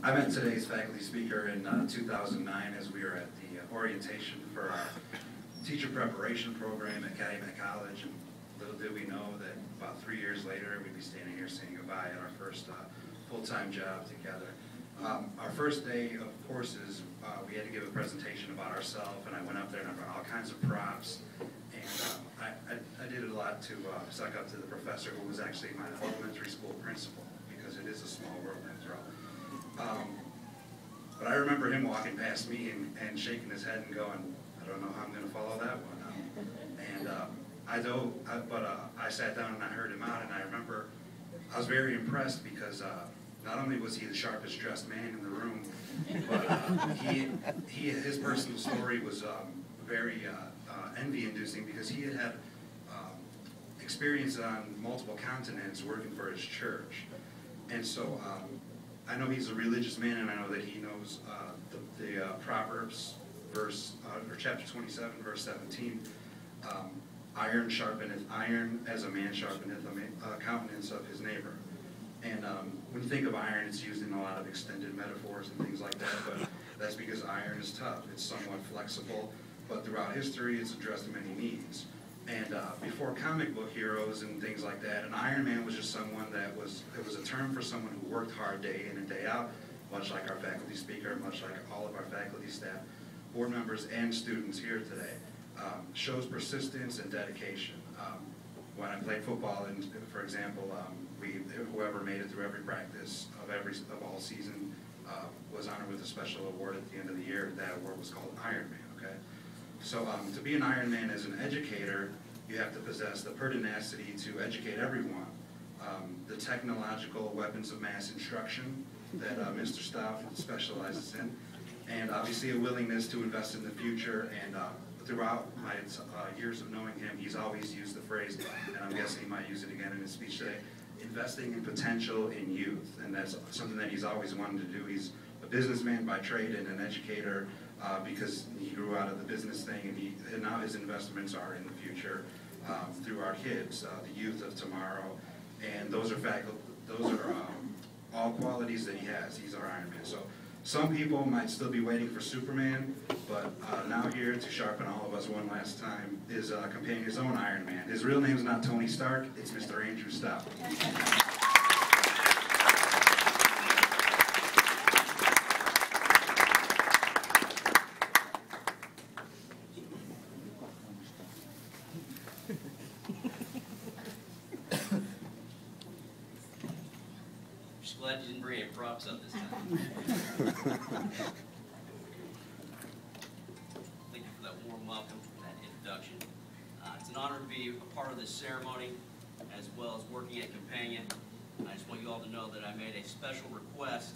I met today's faculty speaker in 2009 as we were at the orientation for our teacher preparation program at Campagna College, and little did we know that about 3 years later we'd be standing here saying goodbye at our first full-time job together. Our first day of courses, we had to give a presentation about ourselves, and I went up there and I brought all kinds of props, and I did it a lot to suck up to the professor who was actually my elementary school principal, because it is a small world after all. But I remember him walking past me and shaking his head and going, I don't know how I'm going to follow that one. I sat down and I heard him out, and I remember I was very impressed because not only was he the sharpest dressed man in the room, but his personal story was very envy-inducing, because he had experience on multiple continents working for his church. And so I know he's a religious man, and I know that he knows the Proverbs chapter 27, verse 17. Iron sharpeneth iron, as a man sharpeneth the countenance of his neighbor. And when you think of iron, it's used in a lot of extended metaphors and things like that, but that's because iron is tough. It's somewhat flexible, but throughout history, it's addressed many needs. And before comic book heroes and things like that, an Iron Man was just someone it was a term for someone who worked hard day in and day out, much like our faculty speaker, much like all of our faculty, staff, board members, and students here today. Shows persistence and dedication. When I played football, and for example, whoever made it through every practice of all season was honored with a special award at the end of the year. That award was called Iron Man. Okay. So to be an Iron Man as an educator, you have to possess the pertinacity to educate everyone, the technological weapons of mass instruction that Mr. Stout specializes in, and obviously a willingness to invest in the future. And throughout my years of knowing him, he's always used the phrase, and I'm guessing he might use it again in his speech today, investing in potential in youth. And that's something that he's always wanted to do. He's a businessman by trade and an educator, because he grew out of the business thing, and now his investments are in the future through our kids, the youth of tomorrow, and those are all qualities that he has. He's our Iron Man. So some people might still be waiting for Superman, but now here to sharpen all of us one last time is Campagna's own Iron Man. His real name's not Tony Stark, it's Mr. Andrew Stout. Glad you didn't bring any props up this time. Thank you for that warm welcome, that introduction. It's an honor to be a part of this ceremony, as well as working at Campagna. I just want you all to know that I made a special request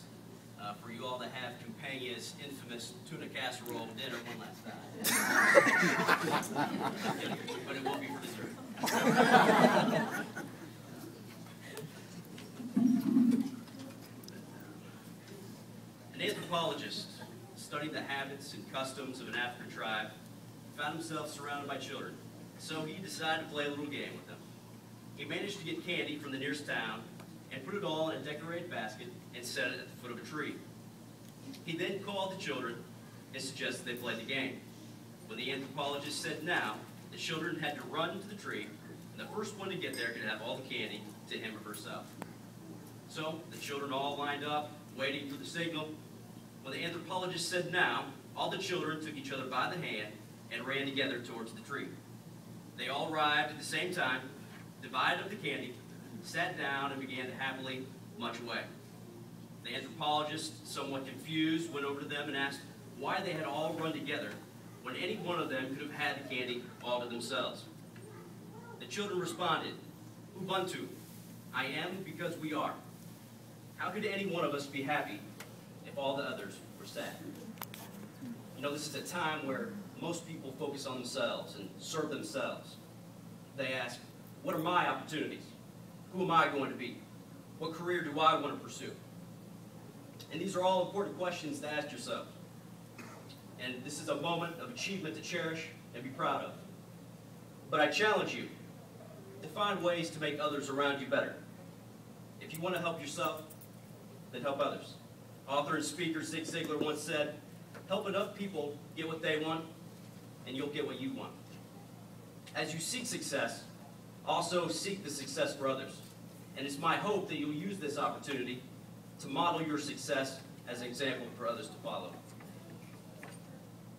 for you all to have Campagna's infamous tuna casserole dinner one last time. But it won't be for dessert. An anthropologist studied the habits and customs of an African tribe, found himself surrounded by children, so he decided to play a little game with them. He managed to get candy from the nearest town and put it all in a decorated basket and set it at the foot of a tree. He then called the children and suggested they play the game. When the anthropologist said now, the children had to run to the tree, and the first one to get there could have all the candy to him or herself. So the children all lined up, waiting for the signal. When the anthropologist said now, all the children took each other by the hand and ran together towards the tree. They all arrived at the same time, divided up the candy, sat down, and began to happily munch away. The anthropologist, somewhat confused, went over to them and asked why they had all run together when any one of them could have had the candy all to themselves. The children responded, Ubuntu, I am because we are. How could any one of us be happy if all the others were sad? You know, this is a time where most people focus on themselves and serve themselves. They ask, what are my opportunities? Who am I going to be? What career do I want to pursue? And these are all important questions to ask yourself. And this is a moment of achievement to cherish and be proud of. But I challenge you to find ways to make others around you better. If you want to help yourself, then help others. Author and speaker Zig Ziglar once said, "Help enough people get what they want, and you'll get what you want." As you seek success, also seek the success for others. And it's my hope that you'll use this opportunity to model your success as an example for others to follow.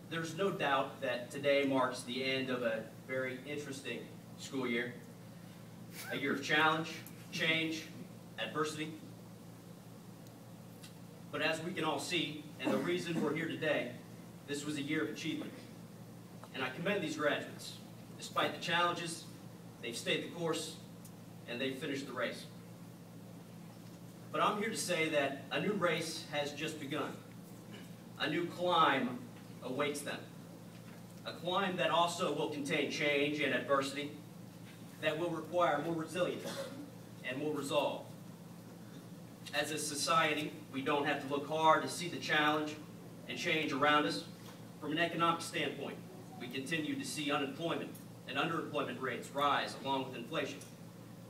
There's no doubt that today marks the end of a very interesting school year. A year of challenge, change, adversity. But as we can all see, and the reason we're here today, this was a year of achievement. And I commend these graduates. Despite the challenges, they've stayed the course, and they've finished the race. But I'm here to say that a new race has just begun. A new climb awaits them. A climb that also will contain change and adversity, that will require more resilience and more resolve. As a society, we don't have to look hard to see the challenge and change around us. From an economic standpoint, we continue to see unemployment and underemployment rates rise along with inflation.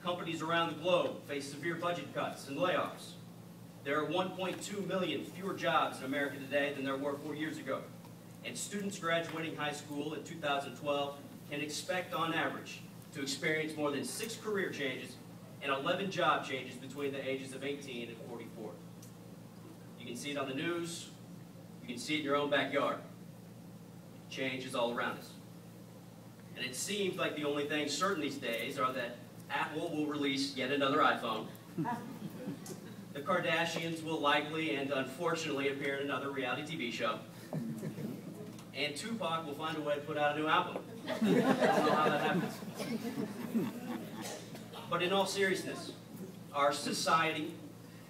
Companies around the globe face severe budget cuts and layoffs. There are 1.2 million fewer jobs in America today than there were 4 years ago. And students graduating high school in 2012 can expect, on average, to experience more than 6 career changes and 11 job changes between the ages of 18 and 44. You can see it on the news. You can see it in your own backyard. Change is all around us. And it seems like the only things certain these days are that Apple will release yet another iPhone. The Kardashians will likely and unfortunately appear in another reality TV show. And Tupac will find a way to put out a new album. I don't know how that happens. But in all seriousness, our society,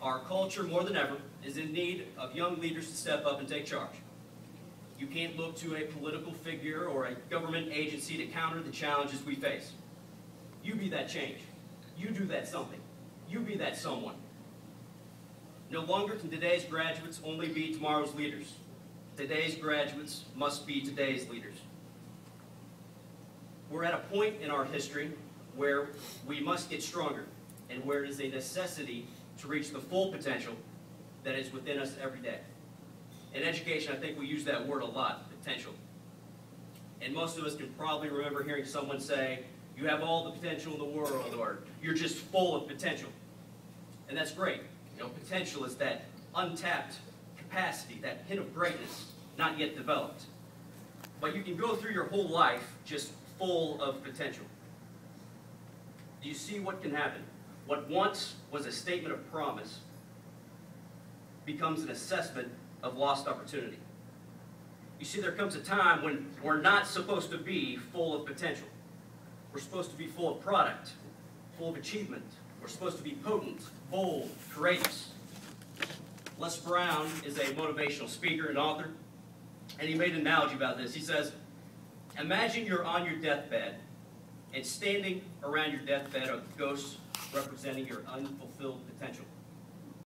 our culture more than ever, is in need of young leaders to step up and take charge. You can't look to a political figure or a government agency to counter the challenges we face. You be that change. You do that something. You be that someone. No longer can today's graduates only be tomorrow's leaders. Today's graduates must be today's leaders. We're at a point in our history where we must get stronger and where it is a necessity to reach the full potential that is within us every day. In education, I think we use that word a lot, potential. And most of us can probably remember hearing someone say, "You have all the potential in the world," or "You're just full of potential." And that's great. You know, potential is that untapped capacity, that hint of greatness, not yet developed. But you can go through your whole life just full of potential. Do you see what can happen? What once was a statement of promise becomes an assessment of lost opportunity. You see, there comes a time when we're not supposed to be full of potential. We're supposed to be full of product, full of achievement. We're supposed to be potent, bold, courageous. Les Brown is a motivational speaker and author, and he made an analogy about this. He says, imagine you're on your deathbed, and standing around your deathbed are ghosts representing your unfulfilled potential.